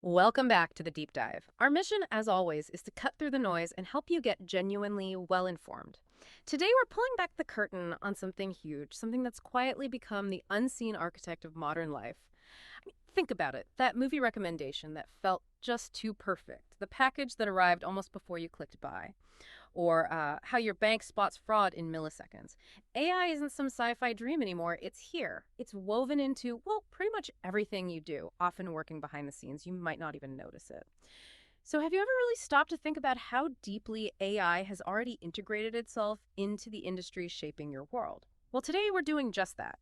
Welcome back to the deep dive. Our mission, as always, is to cut through the noise and help you get genuinely well informed. Today, we're pulling back the curtain on something huge, something that's quietly become the unseen architect of modern life. Think about it, that movie recommendation that felt just too perfect, the package that arrived almost before you clicked buy, or how your bank spots fraud in milliseconds. AI isn't some sci-fi dream anymore. It's here. It's woven into, well, pretty much everything you do, often working behind the scenes. You might not even notice it. So have you ever really stopped to think about how deeply AI has already integrated itself into the industry shaping your world? Well, today we're doing just that.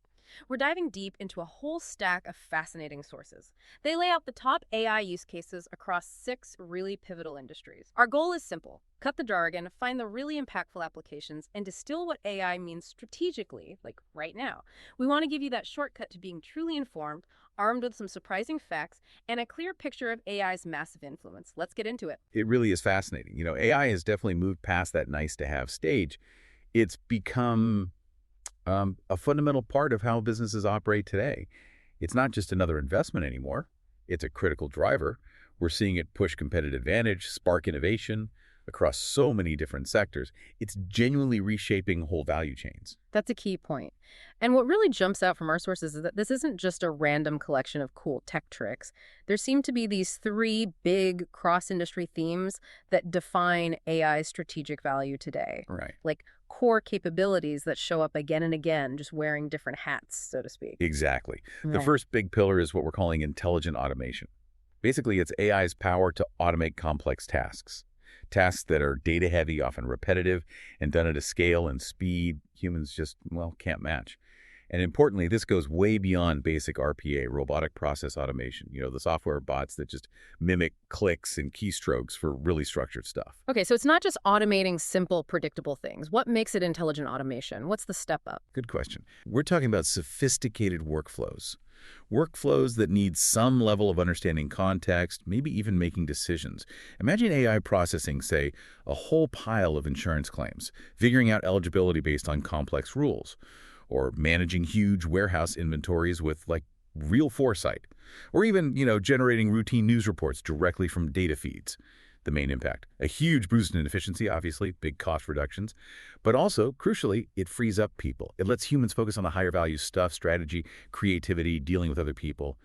We're diving deep into a whole stack of fascinating sources. They lay out the top AI use cases across 6 really pivotal industries. Our goal is simple: cut the jargon, find the really impactful applications, and distill what AI means strategically, like right now. We want to give you that shortcut to being truly informed, armed with some surprising facts, and a clear picture of AI's massive influence. Let's get into it. It really is fascinating. AI has definitely moved past that nice-to-have stage. It's become a fundamental part of how businesses operate today. It's not just another investment anymore. It's a critical driver. We're seeing it push competitive advantage, spark innovation across so many different sectors. It's genuinely reshaping whole value chains. That's a key point. And what really jumps out from our sources is that this isn't just a random collection of cool tech tricks. There seem to be these 3 big cross-industry themes that define AI's strategic value today. Right. Like core capabilities that show up again and again, just wearing different hats, so to speak. Exactly. The Right. first big pillar is what we're calling intelligent automation. Basically, it's AI's power to automate complex tasks. Tasks that are data-heavy, often repetitive, and done at a scale and speed humans just, well, can't match. And importantly, this goes way beyond basic RPA, robotic process automation, the software bots that just mimic clicks and keystrokes for really structured stuff. Okay, so it's not just automating simple, predictable things. What makes it intelligent automation? What's the step up? Good question. We're talking about sophisticated workflows. Workflows that need some level of understanding context, maybe even making decisions. Imagine AI processing, say, a whole pile of insurance claims, figuring out eligibility based on complex rules, or managing huge warehouse inventories with, real foresight, or even, generating routine news reports directly from data feeds. The main impact: a huge boost in efficiency, obviously, big cost reductions, but also, crucially, it frees up people. It lets humans focus on the higher value stuff, strategy, creativity, dealing with other people.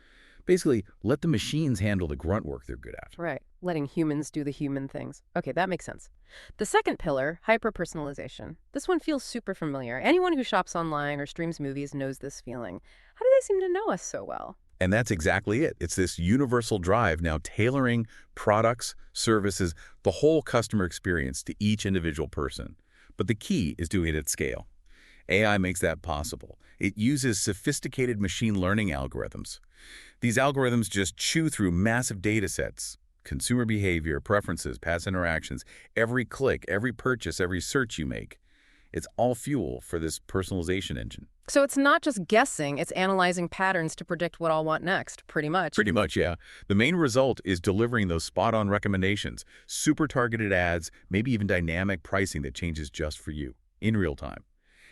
Basically, let the machines handle the grunt work they're good at. Right, letting humans do the human things. Okay, that makes sense. The second pillar, hyper-personalization. This one feels super familiar. Anyone who shops online or streams movies knows this feeling. How do they seem to know us so well? And that's exactly it. It's this universal drive now tailoring products, services, the whole customer experience to each individual person. But the key is doing it at scale. AI makes that possible. It uses sophisticated machine learning algorithms. These algorithms just chew through massive data sets, consumer behavior, preferences, past interactions, every click, every purchase, every search you make. It's all fuel for this personalization engine. So it's not just guessing, it's analyzing patterns to predict what I'll want next, pretty much. Pretty much, yeah. The main result is delivering those spot-on recommendations, super targeted ads, maybe even dynamic pricing that changes just for you in real time.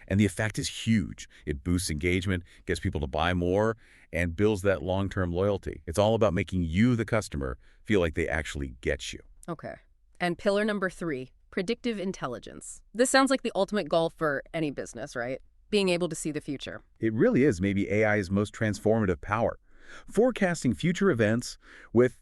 And the effect is huge. It boosts engagement, gets people to buy more, and builds that long-term loyalty. It's all about making you, the customer, feel like they actually get you. Okay. And pillar number 3, predictive intelligence. This sounds like the ultimate goal for any business, right? Being able to see the future. It really is maybe AI's most transformative power. Forecasting future events with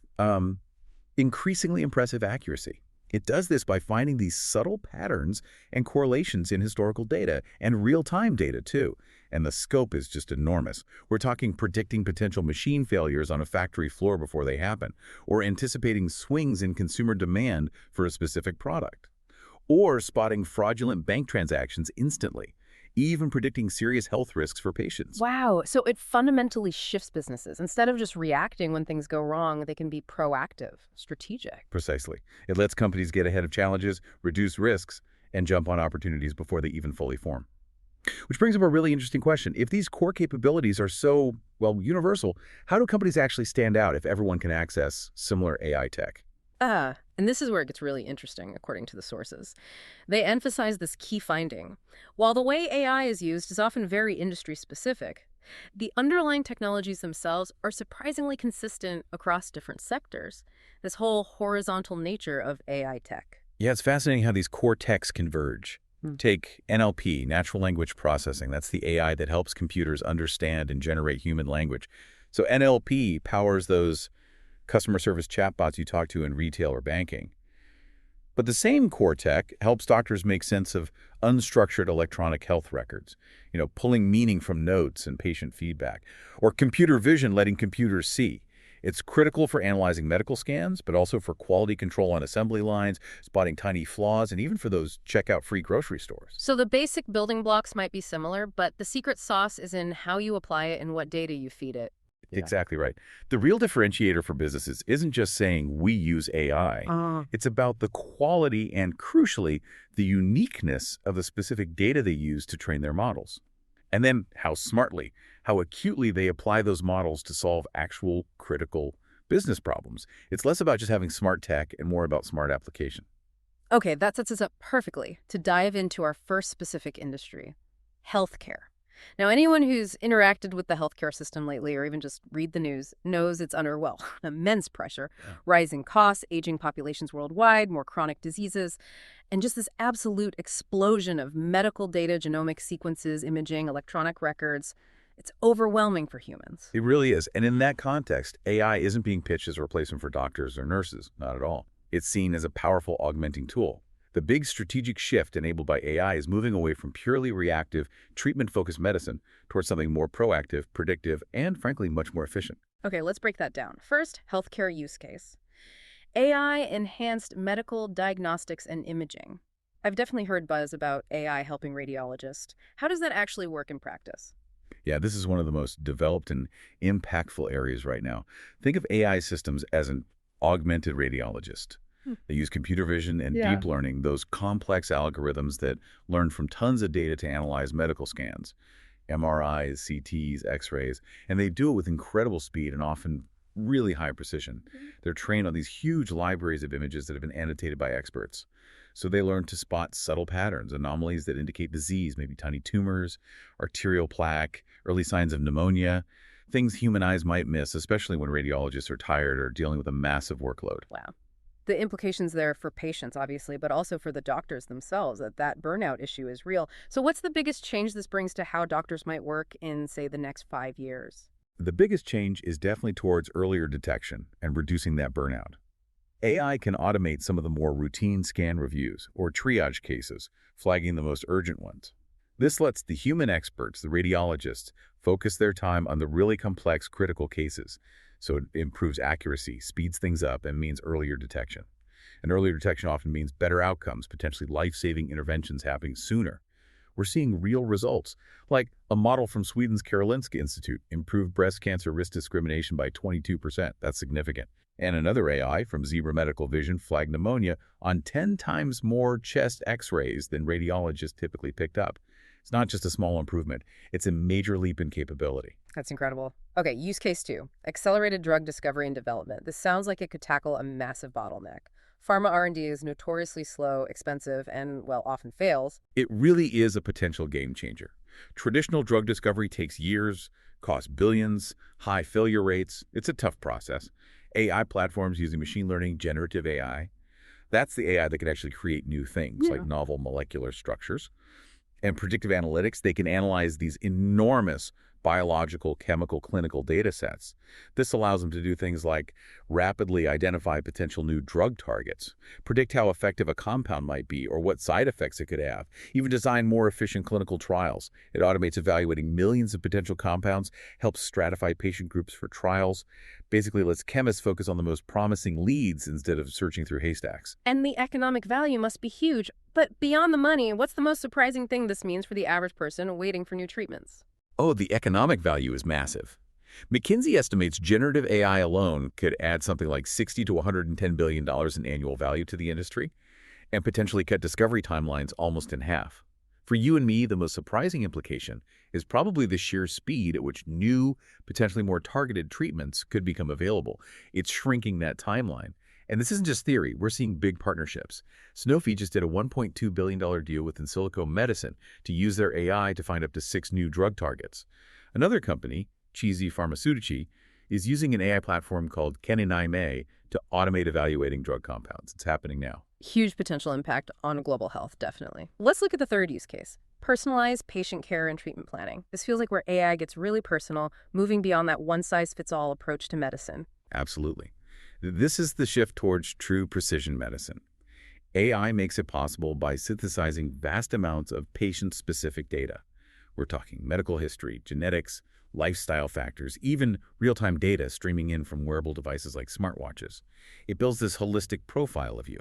increasingly impressive accuracy. It does this by finding these subtle patterns and correlations in historical data and real-time data, too. And the scope is just enormous. We're talking predicting potential machine failures on a factory floor before they happen, or anticipating swings in consumer demand for a specific product, or spotting fraudulent bank transactions instantly, even predicting serious health risks for patients. Wow. So it fundamentally shifts businesses. Instead of just reacting when things go wrong, they can be proactive, strategic. Precisely. It lets companies get ahead of challenges, reduce risks, and jump on opportunities before they even fully form. Which brings up a really interesting question. If these core capabilities are so, universal, how do companies actually stand out if everyone can access similar AI tech? And this is where it gets really interesting, according to the sources. They emphasize this key finding. While the way AI is used is often very industry-specific, The underlying technologies themselves are surprisingly consistent across different sectors. This whole horizontal nature of AI tech. Yeah, it's fascinating how these core techs converge. Hmm. Take NLP, natural language processing. That's the AI that helps computers understand and generate human language. So NLP powers those customer service chatbots you talk to in retail or banking. But the same core tech helps doctors make sense of unstructured electronic health records, pulling meaning from notes and patient feedback, or computer vision letting computers see. It's critical for analyzing medical scans, but also for quality control on assembly lines, spotting tiny flaws, and even for those checkout-free grocery stores. So the basic building blocks might be similar, but the secret sauce is in how you apply it and what data you feed it. Yeah. Exactly right. The real differentiator for businesses isn't just saying we use AI. It's about the quality and, crucially, the uniqueness of the specific data they use to train their models. And then how smartly, how acutely they apply those models to solve actual critical business problems. It's less about just having smart tech and more about smart application. Okay, that sets us up perfectly to dive into our first specific industry, healthcare. Now, anyone who's interacted with the healthcare system lately or even just read the news knows it's under, well, immense pressure. Yeah. Rising costs, aging populations worldwide, more chronic diseases, and just this absolute explosion of medical data, genomic sequences, imaging, electronic records. It's overwhelming for humans. It really is. And in that context, AI isn't being pitched as a replacement for doctors or nurses. Not at all. It's seen as a powerful augmenting tool. The big strategic shift enabled by AI is moving away from purely reactive, treatment-focused medicine towards something more proactive, predictive, and frankly, much more efficient. Okay, let's break that down. First, healthcare use case. AI-enhanced medical diagnostics and imaging. I've definitely heard buzz about AI helping radiologists. How does that actually work in practice? Yeah, this is one of the most developed and impactful areas right now. Think of AI systems as an augmented radiologist. They use computer vision and Yeah. deep learning, those complex algorithms that learn from tons of data to analyze medical scans, MRIs, CTs, X-rays, and they do it with incredible speed and often really high precision. They're trained on these huge libraries of images that have been annotated by experts. So they learn to spot subtle patterns, anomalies that indicate disease, maybe tiny tumors, arterial plaque, early signs of pneumonia, things human eyes might miss, especially when radiologists are tired or dealing with a massive workload. Wow. The implications there for patients, obviously, but also for the doctors themselves, that burnout issue is real. So what's the biggest change this brings to how doctors might work in, say, the next 5 years? The biggest change is definitely towards earlier detection and reducing that burnout. AI can automate some of the more routine scan reviews or triage cases, flagging the most urgent ones. This lets the human experts, the radiologists, focus their time on the really complex critical cases. So it improves accuracy, speeds things up, and means earlier detection. And earlier detection often means better outcomes, potentially life-saving interventions happening sooner. We're seeing real results, like a model from Sweden's Karolinska Institute improved breast cancer risk discrimination by 22%. That's significant. And another AI from Zebra Medical Vision flagged pneumonia on 10 times more chest X-rays than radiologists typically picked up. It's not just a small improvement. It's a major leap in capability. That's incredible. Okay, use case 2, accelerated drug discovery and development. This sounds like it could tackle a massive bottleneck. Pharma R&D is notoriously slow, expensive, and, well, often fails. It really is a potential game changer. Traditional drug discovery takes years, costs billions, high failure rates. It's a tough process. AI platforms using machine learning, generative AI, that's the AI that can actually create new things like novel molecular structures. And predictive analytics, they can analyze these enormous biological, chemical, clinical data sets. This allows them to do things like rapidly identify potential new drug targets, predict how effective a compound might be or what side effects it could have, even design more efficient clinical trials. It automates evaluating millions of potential compounds, helps stratify patient groups for trials, basically lets chemists focus on the most promising leads instead of searching through haystacks. And the economic value must be huge. But beyond the money, what's the most surprising thing this means for the average person waiting for new treatments? Oh, the economic value is massive. McKinsey estimates generative AI alone could add something like $60 to $110 billion in annual value to the industry and potentially cut discovery timelines almost in half. For you and me, the most surprising implication is probably the sheer speed at which new, potentially more targeted treatments could become available. It's shrinking that timeline. And this isn't just theory. We're seeing big partnerships. Sanofi just did a $1.2 billion deal with Insilico Medicine to use their AI to find up to 6 new drug targets. Another company, Cheesy Pharmaceutici, is using an AI platform called Keninaime to automate evaluating drug compounds. It's happening now. Huge potential impact on global health, definitely. Let's look at the third use case. Personalized patient care and treatment planning. This feels like where AI gets really personal, moving beyond that one-size-fits-all approach to medicine. Absolutely. This is the shift towards true precision medicine. AI makes it possible by synthesizing vast amounts of patient-specific data. We're talking medical history, genetics, lifestyle factors, even real-time data streaming in from wearable devices like smartwatches. It builds this holistic profile of you.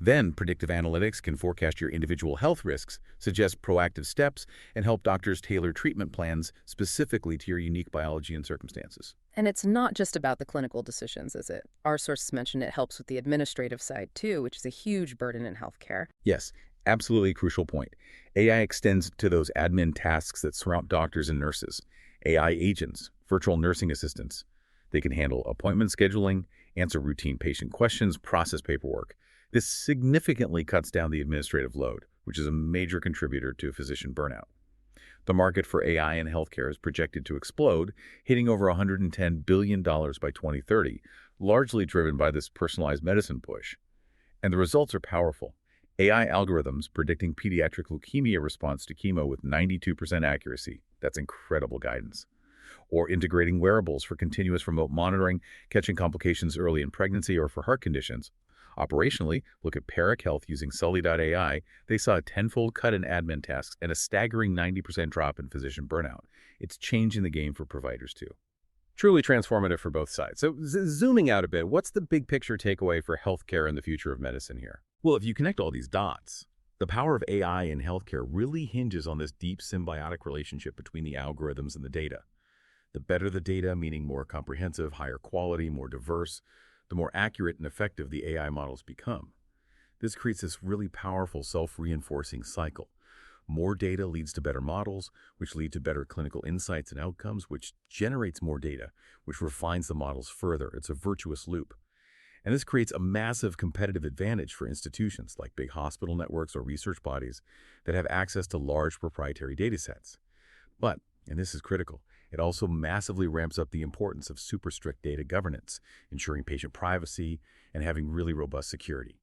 Then, predictive analytics can forecast your individual health risks, suggest proactive steps, and help doctors tailor treatment plans specifically to your unique biology and circumstances. And it's not just about the clinical decisions, is it? Our sources mentioned it helps with the administrative side, too, which is a huge burden in healthcare. Yes, absolutely a crucial point. AI extends to those admin tasks that surround doctors and nurses. AI agents, virtual nursing assistants. They can handle appointment scheduling, answer routine patient questions, process paperwork. This significantly cuts down the administrative load, which is a major contributor to physician burnout. The market for AI in healthcare is projected to explode, hitting over $110 billion by 2030, largely driven by this personalized medicine push. And the results are powerful. AI algorithms predicting pediatric leukemia response to chemo with 92% accuracy. That's incredible guidance. Or integrating wearables for continuous remote monitoring, catching complications early in pregnancy or for heart conditions. Operationally, look at Peric Health using Sully.ai. They saw a tenfold cut in admin tasks and a staggering 90% drop in physician burnout. It's changing the game for providers, too. Truly transformative for both sides. So zooming out a bit, what's the big picture takeaway for healthcare and the future of medicine here? Well, if you connect all these dots, the power of AI in healthcare really hinges on this deep symbiotic relationship between the algorithms and the data. The better the data, meaning more comprehensive, higher quality, more diverse, the more accurate and effective the AI models become. This creates this really powerful self-reinforcing cycle. More data leads to better models, which lead to better clinical insights and outcomes, which generates more data, which refines the models further. It's a virtuous loop. And this creates a massive competitive advantage for institutions like big hospital networks or research bodies that have access to large proprietary data sets. But, and this is critical, it also massively ramps up the importance of super strict data governance, ensuring patient privacy and having really robust security.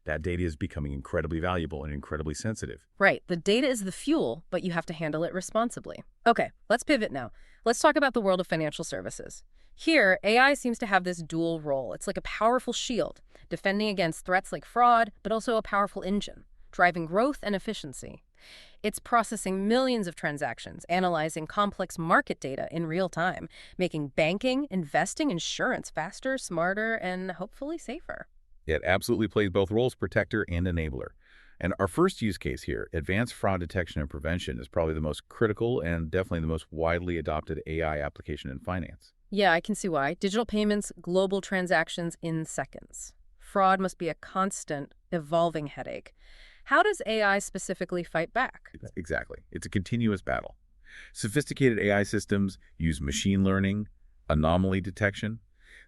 That data is becoming incredibly valuable and incredibly sensitive. Right. The data is the fuel, but you have to handle it responsibly. Okay, let's pivot now. Let's talk about the world of financial services. Here, AI seems to have this dual role. It's like a powerful shield, defending against threats like fraud, but also a powerful engine, driving growth and efficiency. It's processing millions of transactions, analyzing complex market data in real time, making banking, investing, insurance faster, smarter, and hopefully safer. It absolutely plays both roles, protector and enabler. And our first use case here, advanced fraud detection and prevention, is probably the most critical and definitely the most widely adopted AI application in finance. Yeah, I can see why. Digital payments, global transactions in seconds. Fraud must be a constant, evolving headache. How does AI specifically fight back? Exactly. It's a continuous battle. Sophisticated AI systems use machine learning, anomaly detection.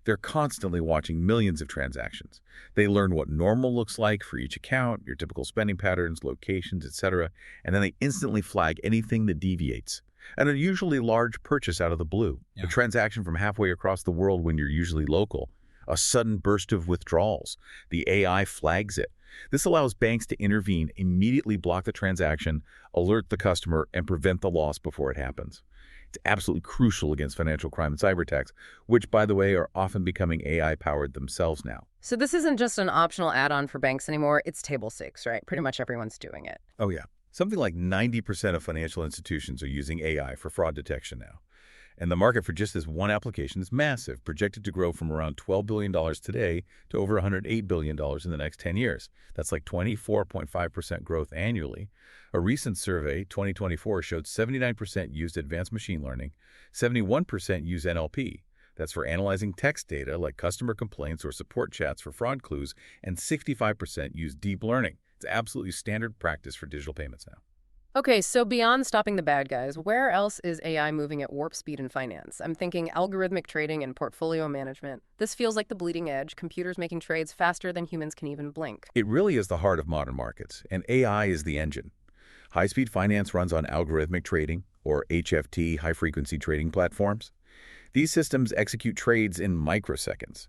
They're constantly watching millions of transactions. They learn what normal looks like for each account, your typical spending patterns, locations, etc., and then they instantly flag anything that deviates. An unusually large purchase out of the blue, a transaction from halfway across the world when you're usually local, a sudden burst of withdrawals. The AI flags it. This allows banks to intervene, immediately block the transaction, alert the customer, and prevent the loss before it happens. It's absolutely crucial against financial crime and cyber attacks, which, by the way, are often becoming AI-powered themselves now. So this isn't just an optional add-on for banks anymore. It's table stakes, right? Pretty much everyone's doing it. Oh, yeah. Something like 90% of financial institutions are using AI for fraud detection now. And the market for just this one application is massive, projected to grow from around $12 billion today to over $108 billion in the next 10 years. That's like 24.5% growth annually. A recent survey, 2024, showed 79% used advanced machine learning, 71% use NLP. That's for analyzing text data like customer complaints or support chats for fraud clues, and 65% use deep learning. It's absolutely standard practice for digital payments now. Okay, so beyond stopping the bad guys, where else is AI moving at warp speed in finance? I'm thinking algorithmic trading and portfolio management. This feels like the bleeding edge, computers making trades faster than humans can even blink. It really is the heart of modern markets, and AI is the engine. High-speed finance runs on algorithmic trading, or HFT, high-frequency trading platforms. These systems execute trades in microseconds.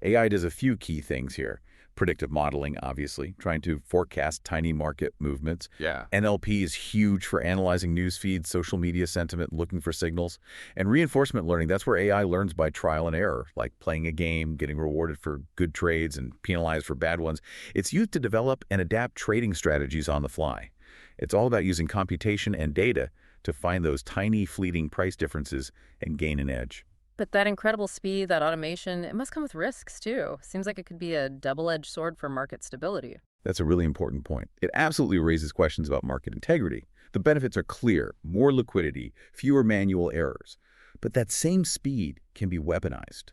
AI does a few key things here. Predictive modeling, obviously, trying to forecast tiny market movements. Yeah. NLP is huge for analyzing news feeds, social media sentiment, looking for signals. And reinforcement learning, that's where AI learns by trial and error, like playing a game, getting rewarded for good trades and penalized for bad ones. It's used to develop and adapt trading strategies on the fly. It's all about using computation and data to find those tiny, fleeting price differences and gain an edge. But that incredible speed, that automation, it must come with risks too. Seems like it could be a double-edged sword for market stability. That's a really important point. It absolutely raises questions about market integrity. The benefits are clear: more liquidity, fewer manual errors. But that same speed can be weaponized.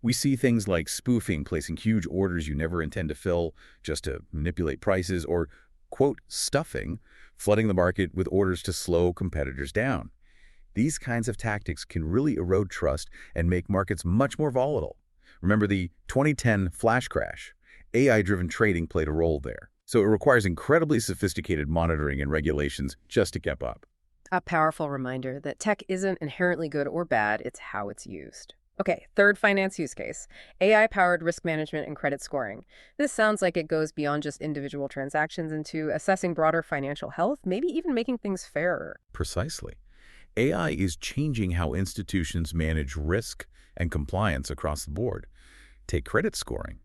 We see things like spoofing, placing huge orders you never intend to fill just to manipulate prices, or, quote, stuffing, flooding the market with orders to slow competitors down. These kinds of tactics can really erode trust and make markets much more volatile. Remember the 2010 flash crash? AI-driven trading played a role there. So it requires incredibly sophisticated monitoring and regulations just to keep up. A powerful reminder that tech isn't inherently good or bad, it's how it's used. Okay, third finance use case, AI-powered risk management and credit scoring. This sounds like it goes beyond just individual transactions into assessing broader financial health, maybe even making things fairer. Precisely. AI is changing how institutions manage risk and compliance across the board. Take credit scoring.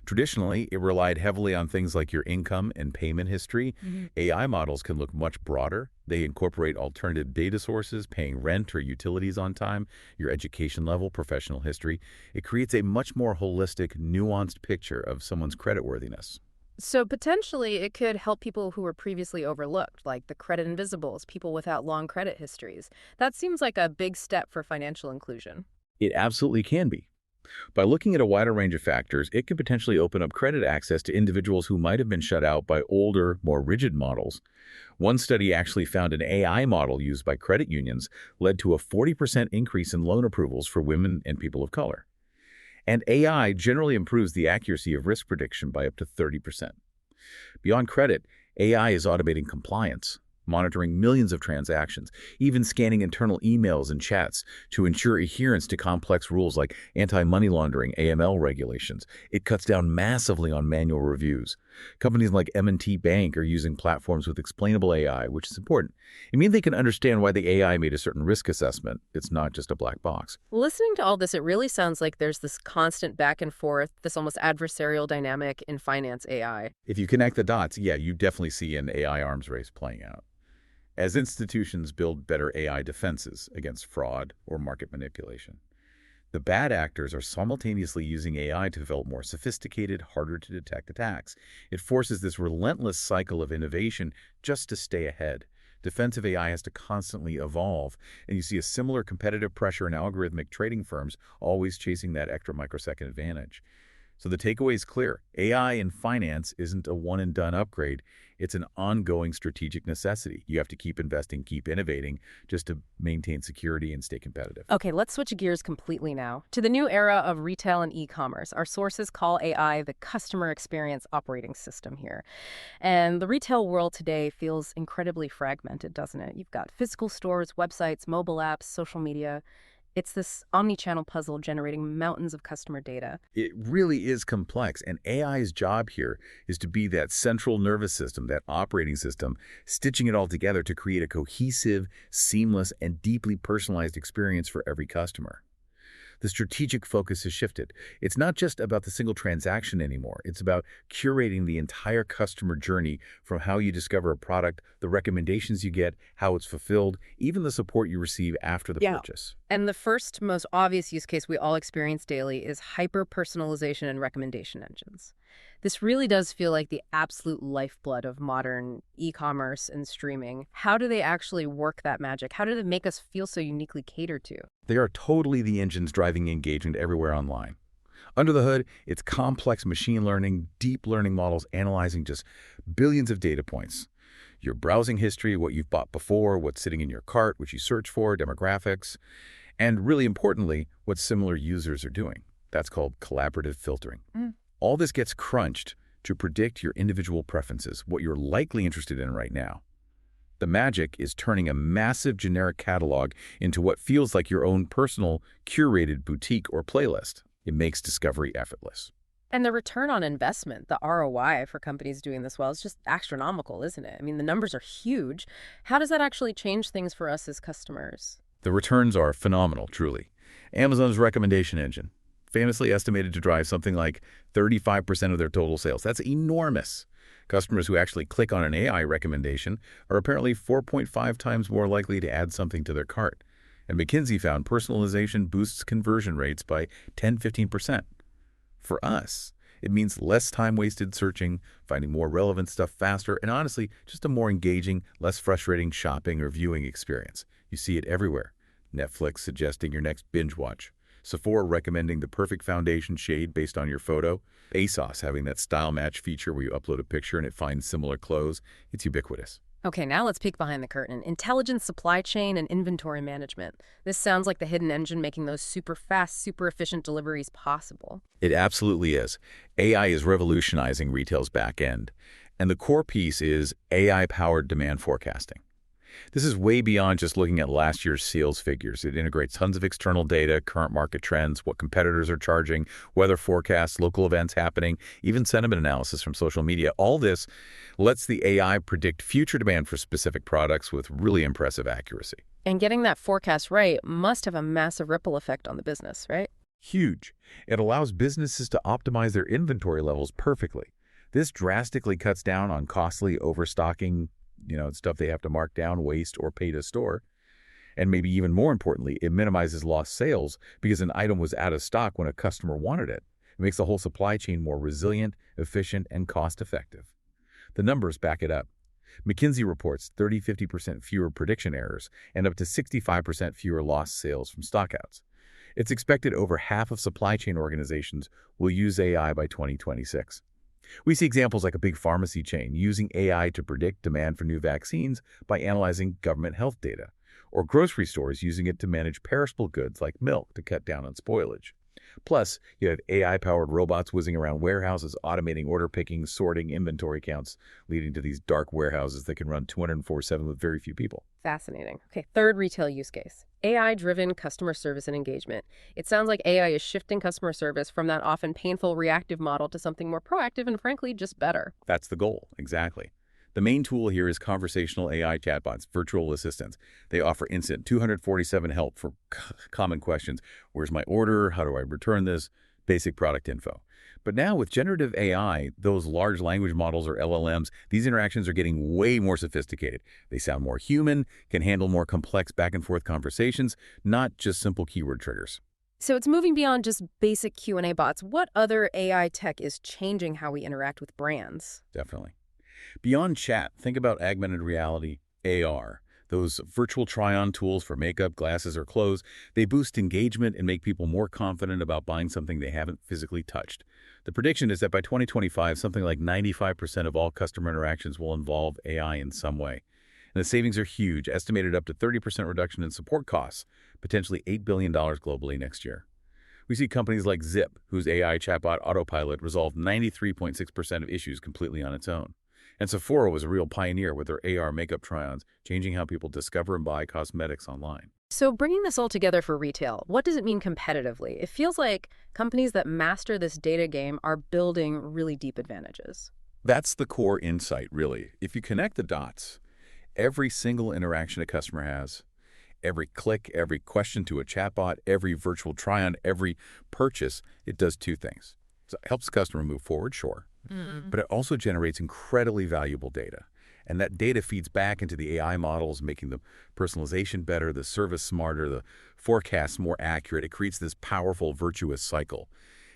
Traditionally, it relied heavily on things like your income and payment history. AI models can look much broader. They incorporate alternative data sources, paying rent or utilities on time, your education level, professional history. It creates a much more holistic, nuanced picture of someone's creditworthiness. So potentially it could help people who were previously overlooked, like the credit invisibles, people without long credit histories. That seems like a big step for financial inclusion. It absolutely can be. By looking at a wider range of factors, it could potentially open up credit access to individuals who might have been shut out by older, more rigid models. One study actually found an AI model used by credit unions led to a 40% increase in loan approvals for women and people of color. And AI generally improves the accuracy of risk prediction by up to 30%. Beyond credit, AI is automating compliance, monitoring millions of transactions, even scanning internal emails and chats to ensure adherence to complex rules like anti-money laundering, AML regulations. It cuts down massively on manual reviews. Companies like M&T Bank are using platforms with explainable AI, which is important. It means they can understand why the AI made a certain risk assessment. It's not just a black box. Listening to all this, it really sounds like there's this constant back and forth, this almost adversarial dynamic in finance AI. If you connect the dots, yeah, you definitely see an AI arms race playing out. As institutions build better AI defenses against fraud or market manipulation, the bad actors are simultaneously using AI to develop more sophisticated, harder to detect attacks. It forces this relentless cycle of innovation just to stay ahead. Defensive AI has to constantly evolve, and you see a similar competitive pressure in algorithmic trading firms always chasing that extra microsecond advantage. So the takeaway is clear. AI in finance isn't a one-and-done upgrade. It's an ongoing strategic necessity. You have to keep investing, keep innovating, just to maintain security and stay competitive. Okay, let's switch gears completely now to the new era of retail and e-commerce. Our sources call AI the customer experience operating system here. And the retail world today feels incredibly fragmented, doesn't it? You've got physical stores, websites, mobile apps, social media. It's this omni-channel puzzle generating mountains of customer data. It really is complex, and AI's job here is to be that central nervous system, that operating system, stitching it all together to create a cohesive, seamless, and deeply personalized experience for every customer. The strategic focus has shifted. It's not just about the single transaction anymore. It's about curating the entire customer journey, from how you discover a product, the recommendations you get, how it's fulfilled, even the support you receive after the purchase. And the first, most obvious use case we all experience daily is hyper-personalization and recommendation engines. This really does feel like the absolute lifeblood of modern e-commerce and streaming. How do they actually work that magic? How do they make us feel so uniquely catered to? They are totally the engines driving engagement everywhere online. Under the hood, it's complex machine learning, deep learning models analyzing just billions of data points. Your browsing history, what you've bought before, what's sitting in your cart, what you search for, demographics, and really importantly, what similar users are doing. That's called collaborative filtering. All this gets crunched to predict your individual preferences, what you're likely interested in right now. The magic is turning a massive generic catalog into what feels like your own personal, curated boutique or playlist. It makes discovery effortless. And the return on investment, the ROI for companies doing this well, is just astronomical, isn't it? I mean, the numbers are huge. How does that actually change things for us as customers? The returns are phenomenal, truly. Amazon's recommendation engine, famously estimated to drive something like 35% of their total sales. That's enormous. Customers who actually click on an AI recommendation are apparently 4.5 times more likely to add something to their cart. And McKinsey found personalization boosts conversion rates by 10–15%. For us, it means less time wasted searching, finding more relevant stuff faster, and honestly, just a more engaging, less frustrating shopping or viewing experience. You see it everywhere. Netflix suggesting your next binge watch. Sephora recommending the perfect foundation shade based on your photo. ASOS having that style match feature where you upload a picture and it finds similar clothes. It's ubiquitous. Okay, now let's peek behind the curtain. Intelligent supply chain and inventory management. This sounds like the hidden engine making those super fast, super efficient deliveries possible. It absolutely is. AI is revolutionizing retail's back end. And the core piece is AI-powered demand forecasting. This is way beyond just looking at last year's sales figures. It integrates tons of external data, current market trends, what competitors are charging, weather forecasts, local events happening, even sentiment analysis from social media. All this lets the AI predict future demand for specific products with really impressive accuracy. And getting that forecast right must have a massive ripple effect on the business, right? Huge. It allows businesses to optimize their inventory levels perfectly. This drastically cuts down on costly overstocking, stuff they have to mark down, waste, or pay to store. And maybe even more importantly, it minimizes lost sales because an item was out of stock when a customer wanted it. It makes the whole supply chain more resilient, efficient, and cost-effective. The numbers back it up. McKinsey reports 30–50% fewer prediction errors and up to 65% fewer lost sales from stockouts. It's expected over half of supply chain organizations will use AI by 2026. We see examples like a big pharmacy chain using AI to predict demand for new vaccines by analyzing government health data, or grocery stores using it to manage perishable goods like milk to cut down on spoilage. Plus, you have AI-powered robots whizzing around warehouses, automating order picking, sorting, inventory counts, leading to these dark warehouses that can run 24/7 with very few people. Fascinating. Okay, third retail use case. AI-driven customer service and engagement. It sounds like AI is shifting customer service from that often painful reactive model to something more proactive and frankly just better. That's the goal, exactly. The main tool here is conversational AI chatbots, virtual assistants. They offer instant 247 help for common questions. Where's my order? How do I return this? Basic product info. But now with generative AI, those large language models or LLMs, these interactions are getting way more sophisticated. They sound more human, can handle more complex back and forth conversations, not just simple keyword triggers. So it's moving beyond just basic Q&A bots. What other AI tech is changing how we interact with brands? Definitely. Beyond chat, think about augmented reality, AR. Those virtual try-on tools for makeup, glasses, or clothes, they boost engagement and make people more confident about buying something they haven't physically touched. The prediction is that by 2025, something like 95% of all customer interactions will involve AI in some way. And the savings are huge, estimated up to 30% reduction in support costs, potentially $8 billion globally next year. We see companies like Zip, whose AI chatbot Autopilot resolved 93.6% of issues completely on its own. And Sephora was a real pioneer with their AR makeup try-ons, changing how people discover and buy cosmetics online. So bringing this all together for retail, what does it mean competitively? It feels like companies that master this data game are building really deep advantages. That's the core insight, really. If you connect the dots, every single interaction a customer has, every click, every question to a chatbot, every virtual try-on, every purchase, it does two things. So it helps the customer move forward, sure, but it also generates incredibly valuable data. And that data feeds back into the AI models, making the personalization better, the service smarter, the forecasts more accurate. It creates this powerful, virtuous cycle.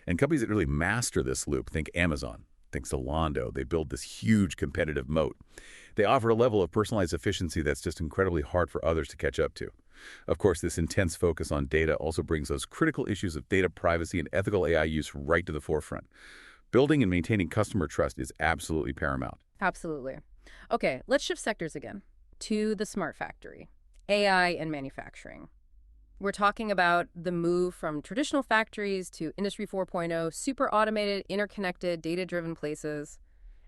And companies that really master this loop, think Amazon, think Zalando, they build this huge competitive moat. They offer a level of personalized efficiency that's just incredibly hard for others to catch up to. Of course, this intense focus on data also brings those critical issues of data privacy and ethical AI use right to the forefront. Building and maintaining customer trust is absolutely paramount. Absolutely. Okay, let's shift sectors again to the smart factory, AI and manufacturing. We're talking about the move from traditional factories to Industry 4.0, super automated, interconnected, data-driven places.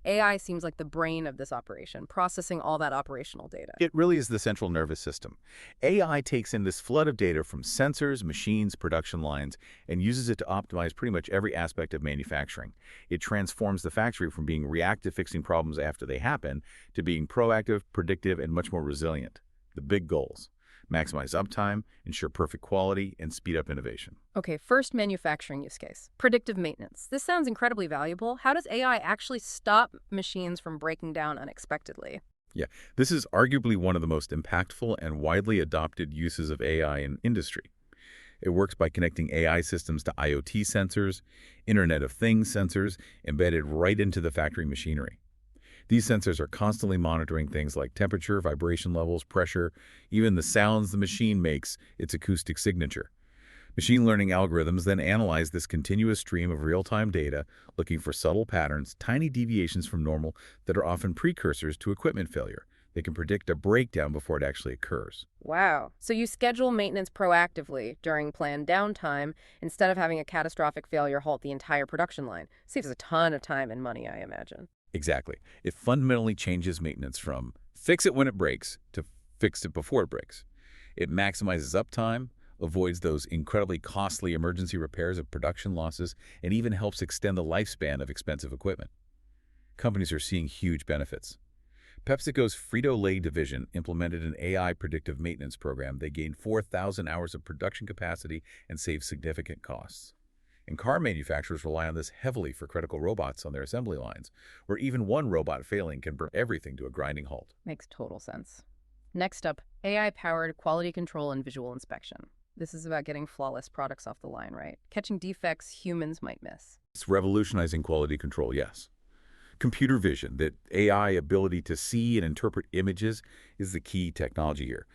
AI seems like the brain of this operation, processing all that operational data. It really is the central nervous system. AI takes in this flood of data from sensors, machines, production lines, and uses it to optimize pretty much every aspect of manufacturing. It transforms the factory from being reactive, fixing problems after they happen, to being proactive, predictive, and much more resilient. The big goals: maximize uptime, ensure perfect quality, and speed up innovation. Okay, first manufacturing use case, predictive maintenance. This sounds incredibly valuable. How does AI actually stop machines from breaking down unexpectedly? Yeah, this is arguably one of the most impactful and widely adopted uses of AI in industry. It works by connecting AI systems to IoT sensors, Internet of Things sensors, embedded right into the factory machinery. These sensors are constantly monitoring things like temperature, vibration levels, pressure, even the sounds the machine makes, its acoustic signature. Machine learning algorithms then analyze this continuous stream of real-time data, looking for subtle patterns, tiny deviations from normal that are often precursors to equipment failure. They can predict a breakdown before it actually occurs. Wow. So you schedule maintenance proactively during planned downtime instead of having a catastrophic failure halt the entire production line. Saves a ton of time and money, I imagine. Exactly. It fundamentally changes maintenance from fix it when it breaks to fix it before it breaks. It maximizes uptime, avoids those incredibly costly emergency repairs of production losses, and even helps extend the lifespan of expensive equipment. Companies are seeing huge benefits. PepsiCo's Frito-Lay division implemented an AI predictive maintenance program. They gained 4,000 hours of production capacity and saved significant costs. And car manufacturers rely on this heavily for critical robots on their assembly lines, where even one robot failing can bring everything to a grinding halt. Makes total sense. Next up, AI-powered quality control and visual inspection. This is about getting flawless products off the line, right? Catching defects humans might miss. It's revolutionizing quality control, yes. Computer vision, that AI ability to see and interpret images, is the key technology here.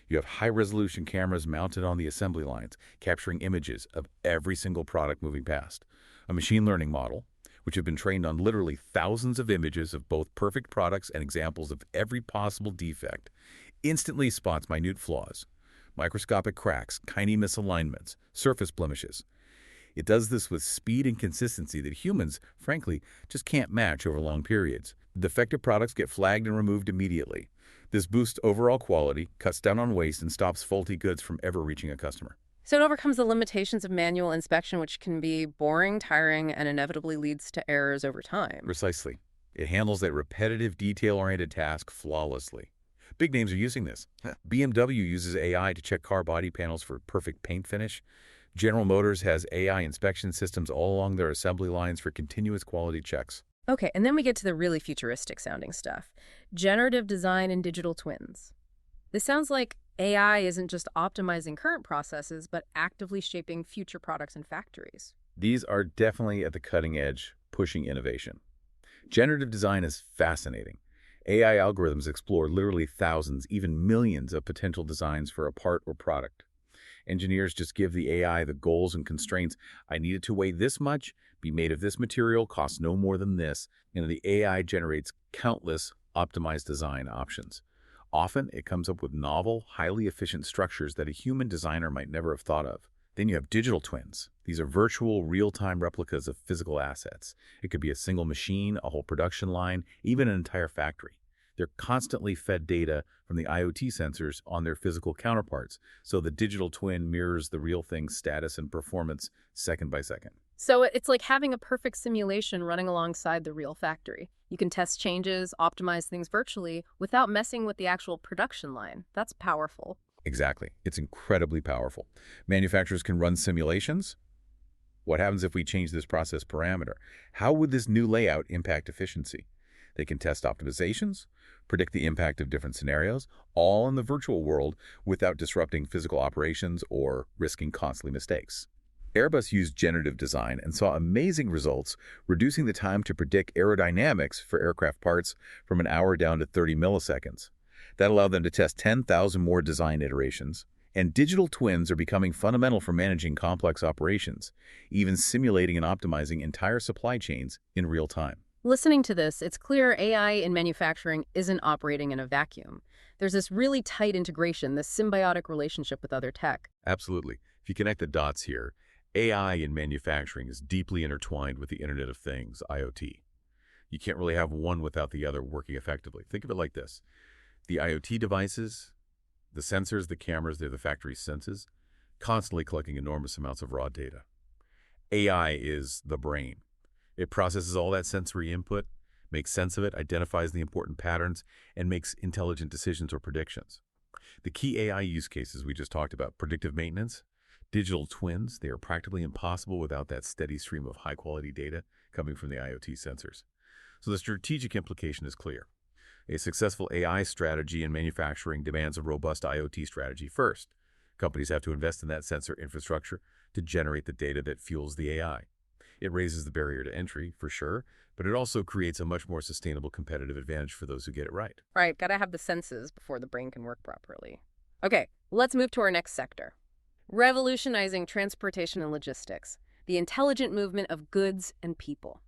You have high-resolution cameras mounted on the assembly lines, capturing images of every single product moving past. A machine learning model, which have been trained on literally thousands of images of both perfect products and examples of every possible defect, instantly spots minute flaws, microscopic cracks, tiny misalignments, surface blemishes. It does this with speed and consistency that humans, frankly, just can't match over long periods. Defective products get flagged and removed immediately. This boosts overall quality, cuts down on waste, and stops faulty goods from ever reaching a customer. So it overcomes the limitations of manual inspection, which can be boring, tiring, and inevitably leads to errors over time. Precisely. It handles that repetitive, detail-oriented task flawlessly. Big names are using this. BMW uses AI to check car body panels for perfect paint finish. General Motors has AI inspection systems all along their assembly lines for continuous quality checks. Okay, and then we get to the really futuristic sounding stuff. Generative design and digital twins. This sounds like AI isn't just optimizing current processes, but actively shaping future products and factories. These are definitely at the cutting edge, pushing innovation. Generative design is fascinating. AI algorithms explore literally thousands, even millions of potential designs for a part or product. Engineers just give the AI the goals and constraints. I need it to weigh this much, be made of this material, cost no more than this, and the AI generates countless optimized design options. Often, it comes up with novel, highly efficient structures that a human designer might never have thought of. Then you have digital twins. These are virtual, real-time replicas of physical assets. It could be a single machine, a whole production line, even an entire factory. They're constantly fed data from the IoT sensors on their physical counterparts, so the digital twin mirrors the real thing's status and performance second by second. So it's like having a perfect simulation running alongside the real factory. You can test changes, optimize things virtually without messing with the actual production line. That's powerful. Exactly. It's incredibly powerful. Manufacturers can run simulations. What happens if we change this process parameter? How would this new layout impact efficiency? They can test optimizations, predict the impact of different scenarios, all in the virtual world without disrupting physical operations or risking costly mistakes. Airbus used generative design and saw amazing results, reducing the time to predict aerodynamics for aircraft parts from an hour down to 30 milliseconds. That allowed them to test 10,000 more design iterations. And digital twins are becoming fundamental for managing complex operations, even simulating and optimizing entire supply chains in real time. Listening to this, it's clear AI in manufacturing isn't operating in a vacuum. There's this really tight integration, this symbiotic relationship with other tech. Absolutely. If you connect the dots here, AI in manufacturing is deeply intertwined with the Internet of Things, IoT. You can't really have one without the other working effectively. Think of it like this. The IoT devices, the sensors, the cameras, they're the factory senses, constantly collecting enormous amounts of raw data. AI is the brain. It processes all that sensory input, makes sense of it, identifies the important patterns, and makes intelligent decisions or predictions. The key AI use cases we just talked about, predictive maintenance, digital twins, they are practically impossible without that steady stream of high-quality data coming from the IoT sensors. So the strategic implication is clear. A successful AI strategy in manufacturing demands a robust IoT strategy first. Companies have to invest in that sensor infrastructure to generate the data that fuels the AI. It raises the barrier to entry, for sure, but it also creates a much more sustainable competitive advantage for those who get it right. Right, gotta have the senses before the brain can work properly. Okay, let's move to our next sector. Revolutionizing transportation and logistics, the intelligent movement of goods and people.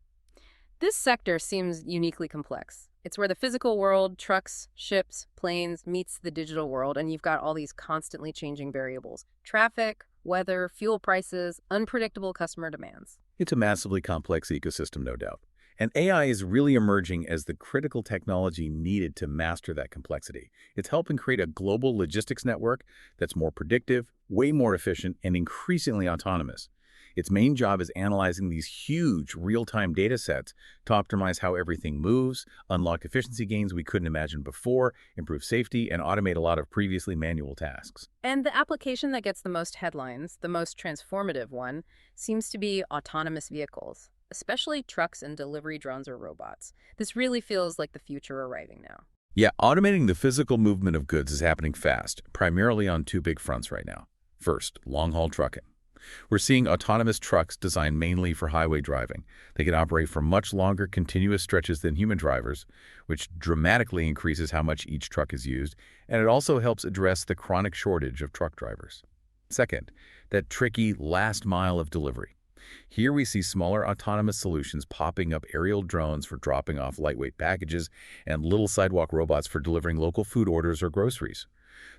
This sector seems uniquely complex. It's where the physical world, trucks, ships, planes, meets the digital world, and you've got all these constantly changing variables. Traffic, weather, fuel prices, unpredictable customer demands. It's a massively complex ecosystem, no doubt. And AI is really emerging as the critical technology needed to master that complexity. It's helping create a global logistics network that's more predictive, way more efficient, and increasingly autonomous. Its main job is analyzing these huge real-time data sets to optimize how everything moves, unlock efficiency gains we couldn't imagine before, improve safety, and automate a lot of previously manual tasks. And the application that gets the most headlines, the most transformative one, seems to be autonomous vehicles, especially trucks and delivery drones or robots. This really feels like the future arriving now. Yeah, automating the physical movement of goods is happening fast, primarily on two big fronts right now. First, long-haul trucking. We're seeing autonomous trucks designed mainly for highway driving. They can operate for much longer, continuous stretches than human drivers, which dramatically increases how much each truck is used, and it also helps address the chronic shortage of truck drivers. Second, that tricky last mile of delivery. Here we see smaller autonomous solutions popping up: aerial drones for dropping off lightweight packages and little sidewalk robots for delivering local food orders or groceries.